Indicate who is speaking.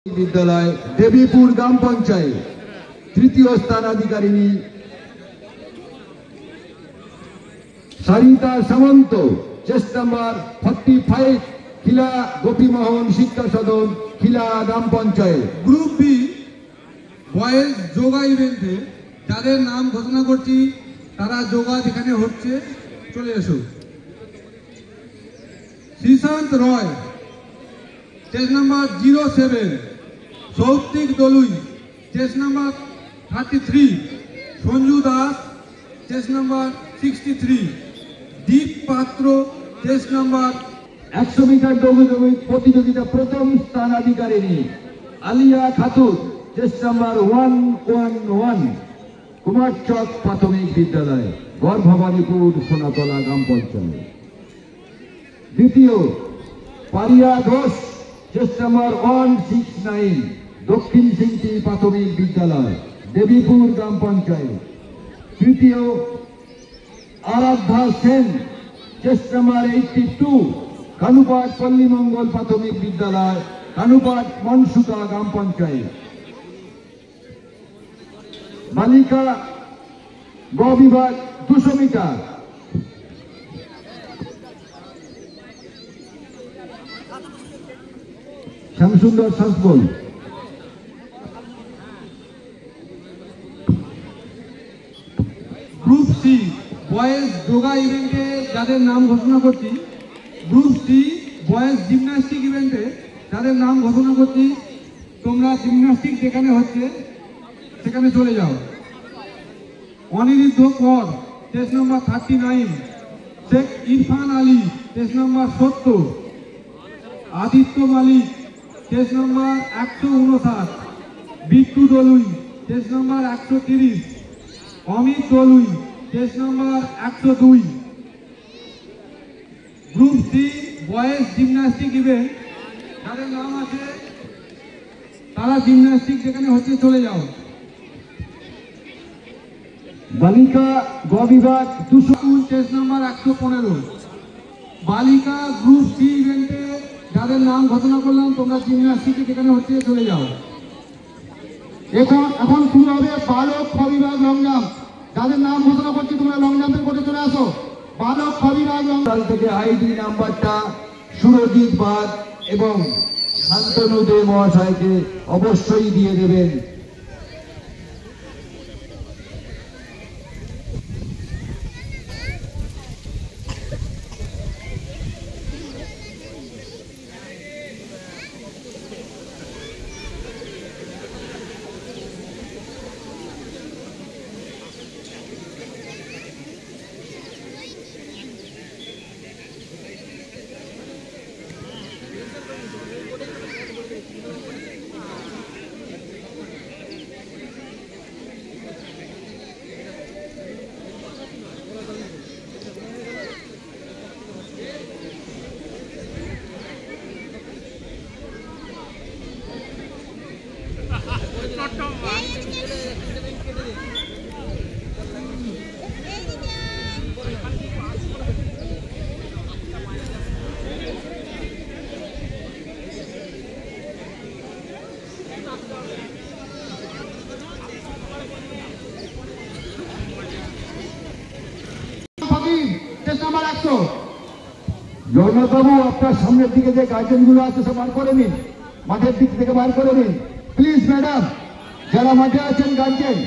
Speaker 1: বিদ্যালয় দেবীপুর গ্রাম পঞ্চায়েত তৃতীয় স্থানাধিকারিণী সরিতা সামন্ত, চেস্ট নাম্বার 45, খিলা গোপীমোহন শিক্ষা সদন, খিলা গ্রাম panchayat.
Speaker 2: Group B boys yoga ইভেন্টে যাদের নাম ঘোষণা করছি তারা যোগা যেখানে হচ্ছে চলে এসো। Sreeshanta Roy, chest number 07, Soutwik Dolui, chest number 33, Sanju Das, chest number 63, Deep Patra, chest number
Speaker 1: 100 metre দৌড় প্রতিযোগিতা প্রথম স্থানাধিকারিণী আলিয়া খাতুন, চেস্ট নাম্বার 111, কুমারচক প্রাথমিক বিদ্যালয়, গড় ভবানীপুর সোনাতলা গ্রাম পঞ্চায়েত। দ্বিতীয় পারিয়া ঘোষ, চেস্ট নাম্বার 169, দক্ষিণ সিংটি প্রাথমিক বিদ্যালয়, দেবীপুর গ্রাম পঞ্চায়েত। তৃতীয় আরাধ্যা সেন, চেস্ট নাম্বার 82, কানুপাট পল্লীমঙ্গল প্রাথমিক বিদ্যালয়, কানুপাট মনসুকা গ্রাম পঞ্চায়েত। বালিকা গ বিভাগ 200 মিটার শ্যামসুন্দর সাসবল।
Speaker 2: গ্রুপ সি বয়েজ যোগা ইভেন্টে যাদের নাম ঘোষণা করছি, গ্রুপ সি বয়েজ জিমন্যাস্টিক ইভেন্টে যাদের নাম ঘোষণা করছি, তোমরা জিমন্যাস্টিক যেখানে হচ্ছে সেখানে চলে যাও। Aniruddha Kar, chest number 39, Sheikh Irfan Ali, chest number 70, Aditya Malik, chest number 159, Bittu Dolui, chest number 130, Amit Dolui, chest number 102। Group C boys gymnastic event যাদের নাম আছে তারা জিমন্যাস্টিক যেখানে হচ্ছে চলে যাও।
Speaker 1: বালিকা গ বিভাগ 200,
Speaker 2: চেস্ট নাম্বার 115। বালিকা গ্রুপ সি ইভেন্টে যাদের নাম ঘোষণা করলাম তোমরা জিমন্যাস্টিকে যেখানে হচ্ছে চলে যাও। এখন শুরু হবে বালক খ বিভাগ লং জাম্প, যাদের নাম ঘোষণা করছি তোমরা লং জাম্পের কোর্টে চলে আসো। বালক খ বিভাগ লং
Speaker 1: সাল থেকে আইডি নাম্বারটা সুরজিৎ বাগ এবং শান্তনু দে মহাশয়কে অবশ্যই দিয়ে দেবেন। জগন্নাথ বাবু, আপনার সামনের দিকে যে গার্জেন গুলো আছে সব বার করে নিন, মাঠের দিক থেকে বার করে নিন প্লিজ। ম্যাডাম, যারা মাঠে আছেন গার্জেন